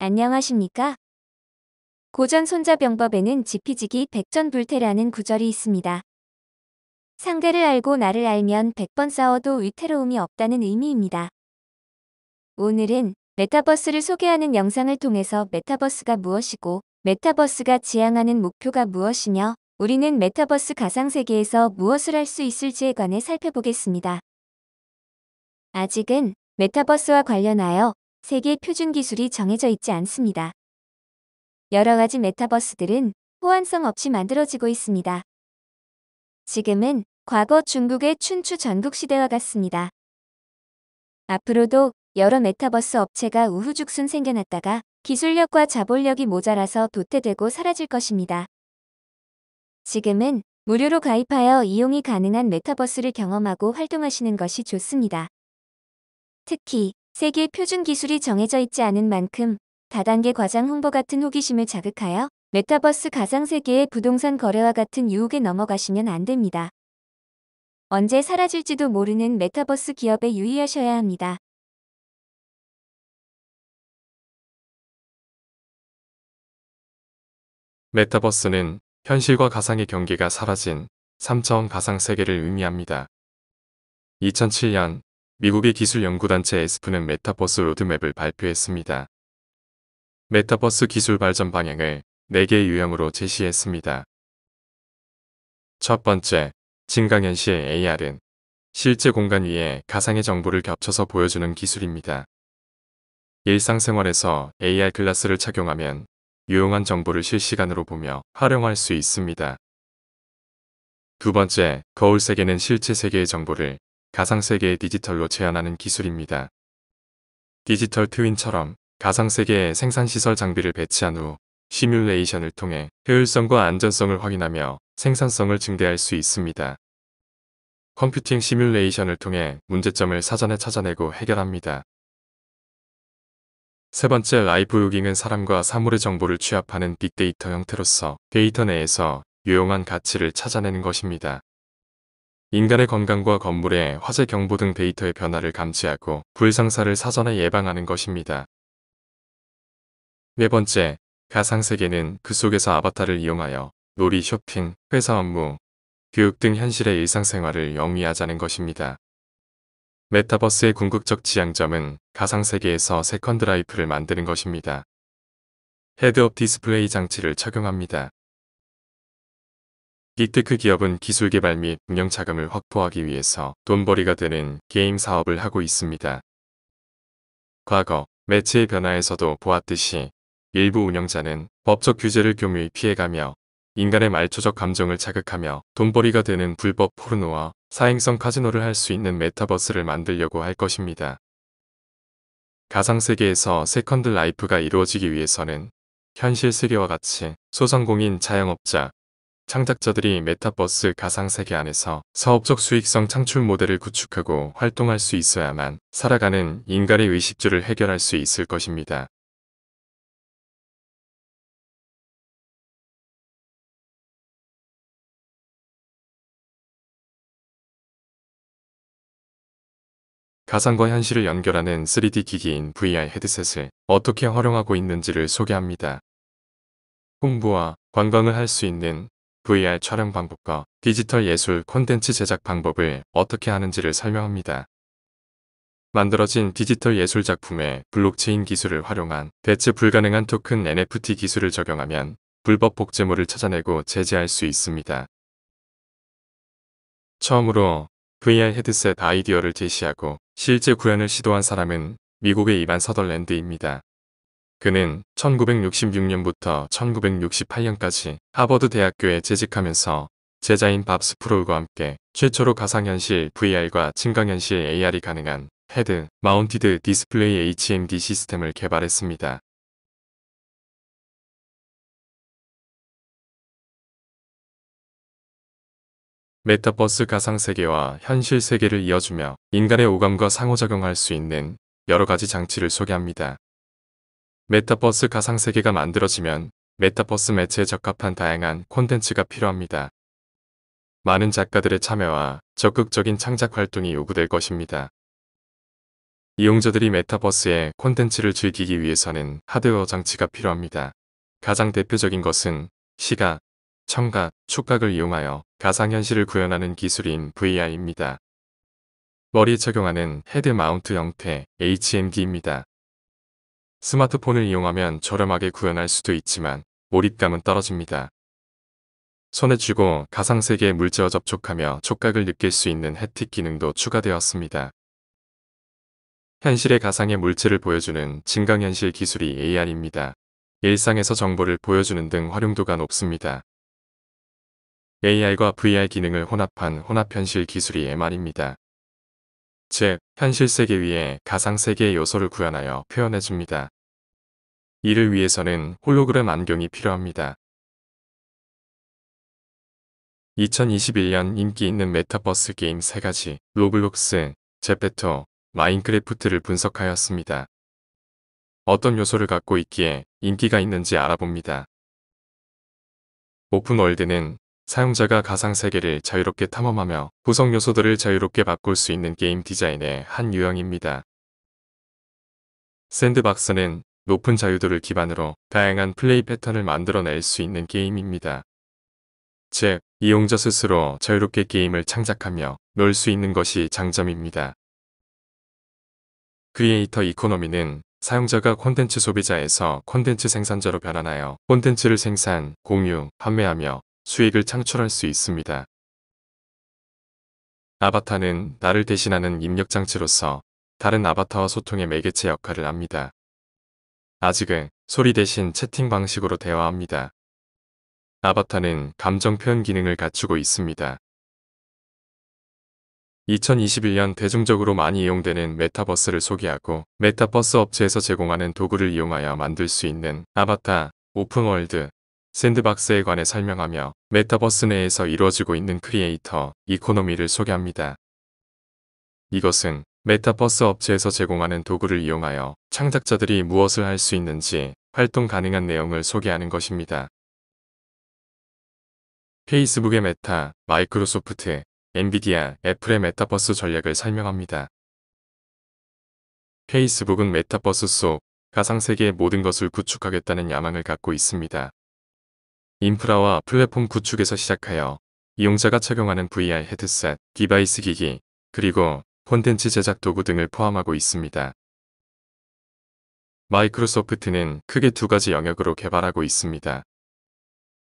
안녕하십니까? 고전 손자병법에는 지피지기 백전불태라는 구절이 있습니다. 상대를 알고 나를 알면 100번 싸워도 위태로움이 없다는 의미입니다. 오늘은 메타버스를 소개하는 영상을 통해서 메타버스가 무엇이고, 메타버스가 지향하는 목표가 무엇이며, 우리는 메타버스 가상세계에서 무엇을 할 수 있을지에 관해 살펴보겠습니다. 아직은 메타버스와 관련하여 세계 표준 기술이 정해져 있지 않습니다. 여러 가지 메타버스들은 호환성 없이 만들어지고 있습니다. 지금은 과거 중국의 춘추 전국시대와 같습니다. 앞으로도 여러 메타버스 업체가 우후죽순 생겨났다가 기술력과 자본력이 모자라서 도태되고 사라질 것입니다. 지금은 무료로 가입하여 이용이 가능한 메타버스를 경험하고 활동하시는 것이 좋습니다. 특히 세계 표준 기술이 정해져 있지 않은 만큼 다단계 과장 홍보 같은 호기심을 자극하여 메타버스 가상세계의 부동산 거래와 같은 유혹에 넘어가시면 안 됩니다. 언제 사라질지도 모르는 메타버스 기업에 유의하셔야 합니다. 메타버스는 현실과 가상의 경계가 사라진 3차원 가상 세계를 의미합니다. 2007년 미국의 기술연구단체 에스프는 메타버스 로드맵을 발표했습니다. 메타버스 기술 발전 방향을 4개의 유형으로 제시했습니다. 첫 번째, 증강현실 AR은 실제 공간 위에 가상의 정보를 겹쳐서 보여주는 기술입니다. 일상생활에서 AR 글라스를 착용하면 유용한 정보를 실시간으로 보며 활용할 수 있습니다. 두 번째, 거울 세계는 실제 세계의 정보를 가상세계의 디지털로 재현하는 기술입니다. 디지털 트윈처럼 가상세계에 생산시설 장비를 배치한 후 시뮬레이션을 통해 효율성과 안전성을 확인하며 생산성을 증대할 수 있습니다. 컴퓨팅 시뮬레이션을 통해 문제점을 사전에 찾아내고 해결합니다. 세 번째, 라이브 요깅은 사람과 사물의 정보를 취합하는 빅데이터 형태로서 데이터 내에서 유용한 가치를 찾아내는 것입니다. 인간의 건강과 건물의 화재 경보 등 데이터의 변화를 감지하고 불상사를 사전에 예방하는 것입니다. 네 번째, 가상세계는 그 속에서 아바타를 이용하여 놀이, 쇼핑, 회사 업무, 교육 등 현실의 일상생활을 영위하자는 것입니다. 메타버스의 궁극적 지향점은 가상세계에서 세컨드 라이프를 만드는 것입니다. 헤드업 디스플레이 장치를 적용합니다. 빅테크 기업은 기술 개발 및 운영 자금을 확보하기 위해서 돈벌이가 되는 게임 사업을 하고 있습니다. 과거, 매체의 변화에서도 보았듯이 일부 운영자는 법적 규제를 교묘히 피해가며 인간의 말초적 감정을 자극하며 돈벌이가 되는 불법 포르노와 사행성 카지노를 할 수 있는 메타버스를 만들려고 할 것입니다. 가상세계에서 세컨드 라이프가 이루어지기 위해서는 현실 세계와 같이 소상공인 자영업자, 창작자들이 메타버스 가상세계 안에서 사업적 수익성 창출 모델을 구축하고 활동할 수 있어야만 살아가는 인간의 의식주를 해결할 수 있을 것입니다. 가상과 현실을 연결하는 3D 기기인 VR 헤드셋을 어떻게 활용하고 있는지를 소개합니다. 홍보와 관광을 할 수 있는 VR 촬영 방법과 디지털 예술 콘텐츠 제작 방법을 어떻게 하는지를 설명합니다. 만들어진 디지털 예술 작품에 블록체인 기술을 활용한 대체 불가능한 토큰 NFT 기술을 적용하면 불법 복제물을 찾아내고 제재할 수 있습니다. 처음으로 VR 헤드셋 아이디어를 제시하고 실제 구현을 시도한 사람은 미국의 이반 서덜랜드입니다. 그는 1966년부터 1968년까지 하버드 대학교에 재직하면서 제자인 밥 스프롤과 함께 최초로 가상현실 VR과 증강현실 AR이 가능한 헤드 마운티드 디스플레이 HMD 시스템을 개발했습니다. 메타버스 가상세계와 현실 세계를 이어주며 인간의 오감과 상호작용할 수 있는 여러 가지 장치를 소개합니다. 메타버스 가상세계가 만들어지면 메타버스 매체에 적합한 다양한 콘텐츠가 필요합니다. 많은 작가들의 참여와 적극적인 창작 활동이 요구될 것입니다. 이용자들이 메타버스의 콘텐츠를 즐기기 위해서는 하드웨어 장치가 필요합니다. 가장 대표적인 것은 시각, 청각,触각을 이용하여 가상현실을 구현하는 기술인 VR입니다. 머리에 적용하는 헤드 마운트 형태 HMD입니다. 스마트폰을 이용하면 저렴하게 구현할 수도 있지만 몰입감은 떨어집니다. 손에 쥐고 가상세계의 물체와 접촉하며 촉각을 느낄 수 있는 햅틱 기능도 추가되었습니다. 현실의 가상의 물체를 보여주는 증강현실 기술이 AR입니다. 일상에서 정보를 보여주는 등 활용도가 높습니다. AR과 VR 기능을 혼합한 혼합현실 기술이 MR입니다. 즉, 현실 세계 위에 가상세계의 요소를 구현하여 표현해줍니다. 이를 위해서는 홀로그램 안경이 필요합니다. 2021년 인기 있는 메타버스 게임 3가지, 로블록스, 제페토, 마인크래프트를 분석하였습니다. 어떤 요소를 갖고 있기에 인기가 있는지 알아봅니다. 오픈월드는 사용자가 가상세계를 자유롭게 탐험하며 구성 요소들을 자유롭게 바꿀 수 있는 게임 디자인의 한 유형입니다. 샌드박스는 높은 자유도를 기반으로 다양한 플레이 패턴을 만들어낼 수 있는 게임입니다. 즉, 이용자 스스로 자유롭게 게임을 창작하며 놀 수 있는 것이 장점입니다. 크리에이터 이코노미는 사용자가 콘텐츠 소비자에서 콘텐츠 생산자로 변환하여 콘텐츠를 생산, 공유, 판매하며 수익을 창출할 수 있습니다. 아바타는 나를 대신하는 입력장치로서 다른 아바타와 소통의 매개체 역할을 합니다. 아직은 소리 대신 채팅 방식으로 대화합니다. 아바타는 감정 표현 기능을 갖추고 있습니다. 2021년 대중적으로 많이 이용되는 메타버스를 소개하고 메타버스 업체에서 제공하는 도구를 이용하여 만들 수 있는 아바타, 오픈월드, 샌드박스에 관해 설명하며 메타버스 내에서 이루어지고 있는 크리에이터 이코노미를 소개합니다. 이것은 메타버스 업체에서 제공하는 도구를 이용하여 창작자들이 무엇을 할 수 있는지 활동 가능한 내용을 소개하는 것입니다. 페이스북의 메타, 마이크로소프트, 엔비디아, 애플의 메타버스 전략을 설명합니다. 페이스북은 메타버스 속 가상세계의 모든 것을 구축하겠다는 야망을 갖고 있습니다. 인프라와 플랫폼 구축에서 시작하여 이용자가 착용하는 VR 헤드셋, 디바이스 기기, 그리고 콘텐츠 제작 도구 등을 포함하고 있습니다. 마이크로소프트는 크게 2가지 영역으로 개발하고 있습니다.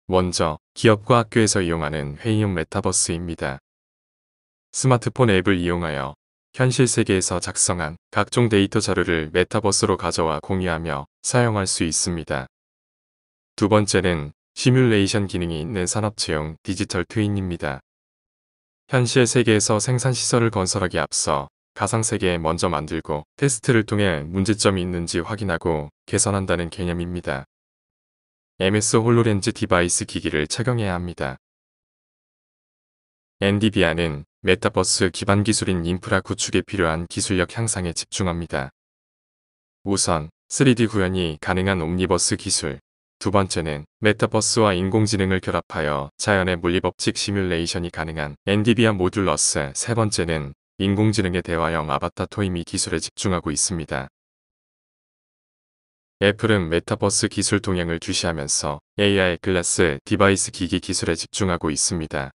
먼저, 기업과 학교에서 이용하는 회의용 메타버스입니다. 스마트폰 앱을 이용하여 현실 세계에서 작성한 각종 데이터 자료를 메타버스로 가져와 공유하며 사용할 수 있습니다. 두 번째는 시뮬레이션 기능이 있는 산업체용 디지털 트윈입니다. 현실 세계에서 생산시설을 건설하기 앞서 가상세계에 먼저 만들고 테스트를 통해 문제점이 있는지 확인하고 개선한다는 개념입니다. MS 홀로렌즈 디바이스 기기를 착용해야 합니다. 엔비디아는 메타버스 기반 기술인 인프라 구축에 필요한 기술력 향상에 집중합니다. 우선 3D 구현이 가능한 옴니버스 기술, 두 번째는 메타버스와 인공지능을 결합하여 자연의 물리법칙 시뮬레이션이 가능한 엔비디아 모듈러스, 세 번째는 인공지능의 대화형 아바타 토이미 기술에 집중하고 있습니다. 애플은 메타버스 기술 동향을 주시하면서 AR 글라스 디바이스 기기 기술에 집중하고 있습니다.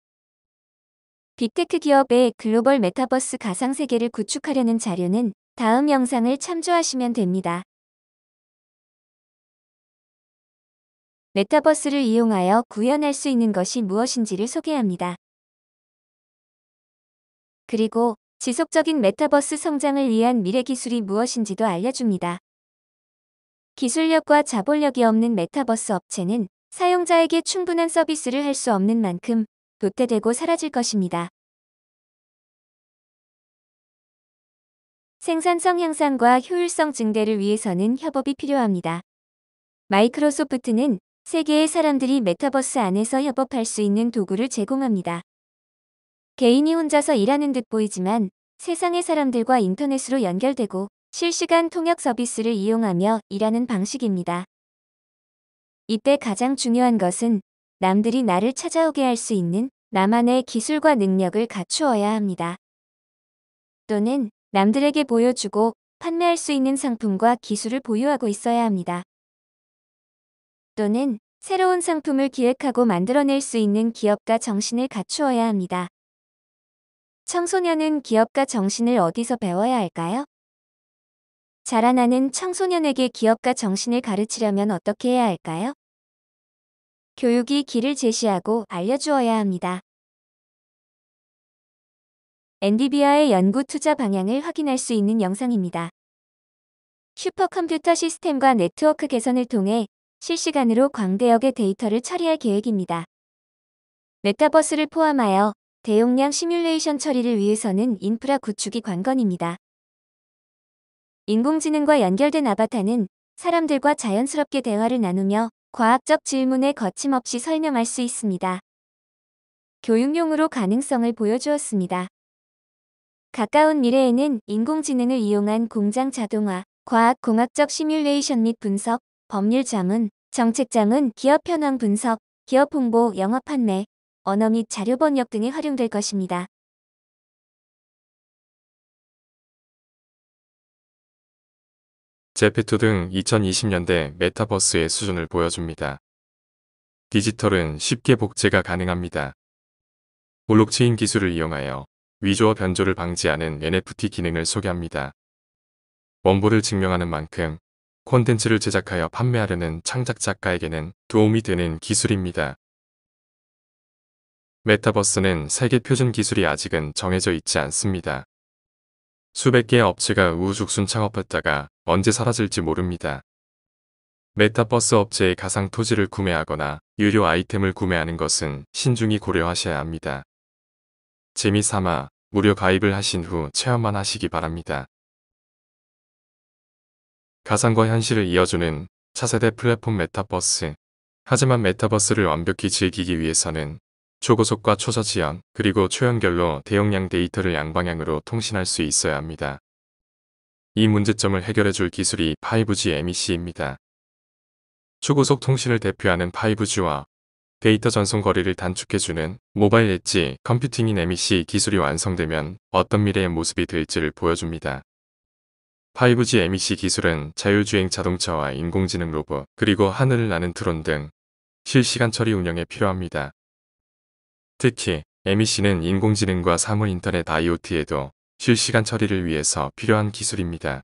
빅테크 기업의 글로벌 메타버스 가상세계를 구축하려는 자료는 다음 영상을 참조하시면 됩니다. 메타버스를 이용하여 구현할 수 있는 것이 무엇인지를 소개합니다. 그리고 지속적인 메타버스 성장을 위한 미래 기술이 무엇인지도 알려줍니다. 기술력과 자본력이 없는 메타버스 업체는 사용자에게 충분한 서비스를 할 수 없는 만큼 도태되고 사라질 것입니다. 생산성 향상과 효율성 증대를 위해서는 협업이 필요합니다. 마이크로소프트는 세계의 사람들이 메타버스 안에서 협업할 수 있는 도구를 제공합니다. 개인이 혼자서 일하는 듯 보이지만 세상의 사람들과 인터넷으로 연결되고 실시간 통역 서비스를 이용하며 일하는 방식입니다. 이때 가장 중요한 것은 남들이 나를 찾아오게 할 수 있는 나만의 기술과 능력을 갖추어야 합니다. 또는 남들에게 보여주고 판매할 수 있는 상품과 기술을 보유하고 있어야 합니다. 또는 새로운 상품을 기획하고 만들어낼 수 있는 기업가 정신을 갖추어야 합니다. 청소년은 기업가 정신을 어디서 배워야 할까요? 자라나는 청소년에게 기업가 정신을 가르치려면 어떻게 해야 할까요? 교육이 길을 제시하고 알려주어야 합니다. 엔비디아의 연구 투자 방향을 확인할 수 있는 영상입니다. 슈퍼컴퓨터 시스템과 네트워크 개선을 통해 실시간으로 광대역의 데이터를 처리할 계획입니다. 메타버스를 포함하여 대용량 시뮬레이션 처리를 위해서는 인프라 구축이 관건입니다. 인공지능과 연결된 아바타는 사람들과 자연스럽게 대화를 나누며 과학적 질문에 거침없이 설명할 수 있습니다. 교육용으로 가능성을 보여주었습니다. 가까운 미래에는 인공지능을 이용한 공장 자동화, 과학공학적 시뮬레이션 및 분석, 법률 자문, 정책 자문, 기업 현황 분석, 기업 홍보, 영업 판매, 언어 및 자료 번역 등에 활용될 것입니다. 제페토 등 2020년대 메타버스의 수준을 보여줍니다. 디지털은 쉽게 복제가 가능합니다. 블록체인 기술을 이용하여 위조와 변조를 방지하는 NFT 기능을 소개합니다. 원본을 증명하는 만큼 콘텐츠를 제작하여 판매하려는 창작 작가에게는 도움이 되는 기술입니다. 메타버스는 세계 표준 기술이 아직은 정해져 있지 않습니다. 수백 개의 업체가 우후죽순 창업했다가 언제 사라질지 모릅니다. 메타버스 업체의 가상 토지를 구매하거나 유료 아이템을 구매하는 것은 신중히 고려하셔야 합니다. 재미삼아 무료 가입을 하신 후 체험만 하시기 바랍니다. 가상과 현실을 이어주는 차세대 플랫폼 메타버스. 하지만 메타버스를 완벽히 즐기기 위해서는 초고속과 초저지연 그리고 초연결로 대용량 데이터를 양방향으로 통신할 수 있어야 합니다. 이 문제점을 해결해줄 기술이 5G MEC입니다. 초고속 통신을 대표하는 5G와 데이터 전송 거리를 단축해주는 모바일 엣지 컴퓨팅인 MEC 기술이 완성되면 어떤 미래의 모습이 될지를 보여줍니다. 5G MEC 기술은 자율주행 자동차와 인공지능 로봇, 그리고 하늘을 나는 드론 등 실시간 처리 운영에 필요합니다. 특히 MEC는 인공지능과 사물인터넷 IoT에도 실시간 처리를 위해서 필요한 기술입니다.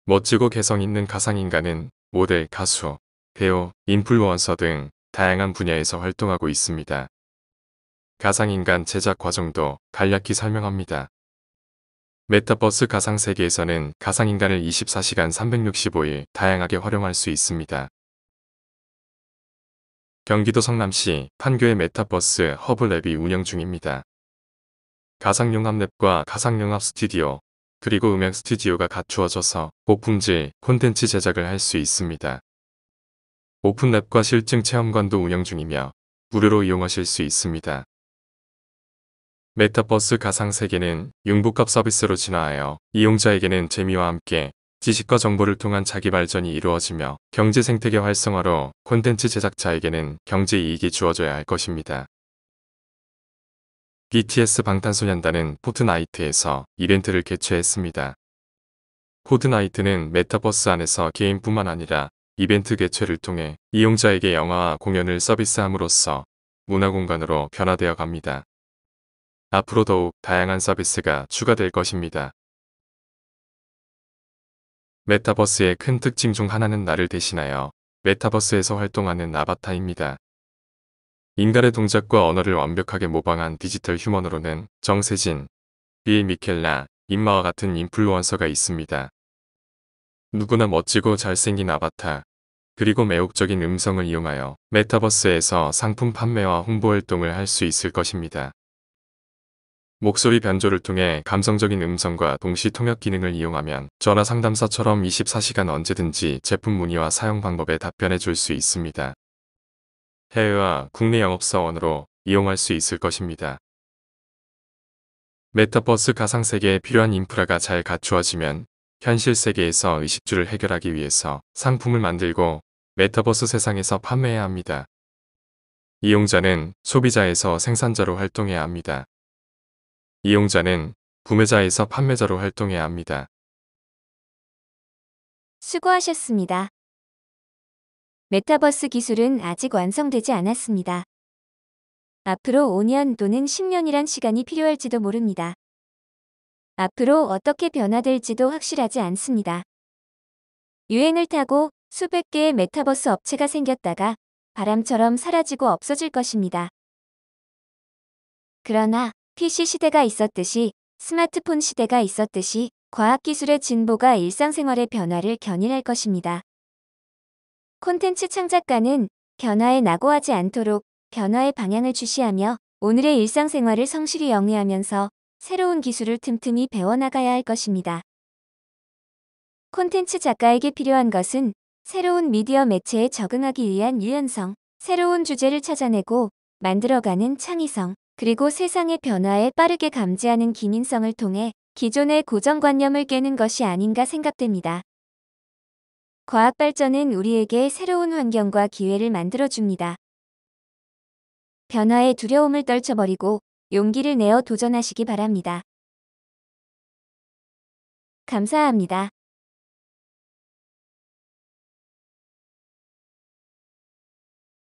멋지고 개성 있는 가상인간은 모델, 가수, 배우, 인플루언서 등 다양한 분야에서 활동하고 있습니다. 가상인간 제작 과정도 간략히 설명합니다. 메타버스 가상세계에서는 가상인간을 24시간 365일 다양하게 활용할 수 있습니다. 경기도 성남시 판교의 메타버스 허브랩이 운영 중입니다. 가상융합 랩과 가상융합 스튜디오, 그리고 음향 스튜디오가 갖추어져서 고품질 콘텐츠 제작을 할 수 있습니다. 오픈랩과 실증 체험관도 운영 중이며 무료로 이용하실 수 있습니다. 메타버스 가상세계는 융복합 서비스로 진화하여 이용자에게는 재미와 함께 지식과 정보를 통한 자기 발전이 이루어지며 경제 생태계 활성화로 콘텐츠 제작자에게는 경제 이익이 주어져야 할 것입니다. BTS 방탄소년단은 포트나이트에서 이벤트를 개최했습니다. 포트나이트는 메타버스 안에서 게임뿐만 아니라 이벤트 개최를 통해 이용자에게 영화와 공연을 서비스함으로써 문화공간으로 변화되어 갑니다. 앞으로 더욱 다양한 서비스가 추가될 것입니다. 메타버스의 큰 특징 중 하나는 나를 대신하여 메타버스에서 활동하는 아바타입니다. 인간의 동작과 언어를 완벽하게 모방한 디지털 휴먼으로는 정세진, 빌 미켈라, 임마와 같은 인플루언서가 있습니다. 누구나 멋지고 잘생긴 아바타, 그리고 매혹적인 음성을 이용하여 메타버스에서 상품 판매와 홍보 활동을 할 수 있을 것입니다. 목소리 변조를 통해 감성적인 음성과 동시 통역 기능을 이용하면 전화 상담사처럼 24시간 언제든지 제품 문의와 사용 방법에 답변해 줄 수 있습니다. 해외와 국내 영업사원으로 이용할 수 있을 것입니다. 메타버스 가상세계에 필요한 인프라가 잘 갖추어지면 현실 세계에서 의식주를 해결하기 위해서 상품을 만들고 메타버스 세상에서 판매해야 합니다. 이용자는 소비자에서 생산자로 활동해야 합니다. 이용자는 구매자에서 판매자로 활동해야 합니다. 수고하셨습니다. 메타버스 기술은 아직 완성되지 않았습니다. 앞으로 5년 또는 10년이란 시간이 필요할지도 모릅니다. 앞으로 어떻게 변화될지도 확실하지 않습니다. 유행을 타고 수백 개의 메타버스 업체가 생겼다가 바람처럼 사라지고 없어질 것입니다. 그러나 PC 시대가 있었듯이 스마트폰 시대가 있었듯이 과학기술의 진보가 일상생활의 변화를 견인할 것입니다. 콘텐츠 창작가는 변화에 낙오하지 않도록 변화의 방향을 주시하며 오늘의 일상생활을 성실히 영위하면서 새로운 기술을 틈틈이 배워나가야 할 것입니다. 콘텐츠 작가에게 필요한 것은 새로운 미디어 매체에 적응하기 위한 유연성, 새로운 주제를 찾아내고 만들어가는 창의성, 그리고 세상의 변화에 빠르게 감지하는 기민성을 통해 기존의 고정관념을 깨는 것이 아닌가 생각됩니다. 과학 발전은 우리에게 새로운 환경과 기회를 만들어줍니다. 변화의 두려움을 떨쳐버리고 용기를 내어 도전하시기 바랍니다. 감사합니다.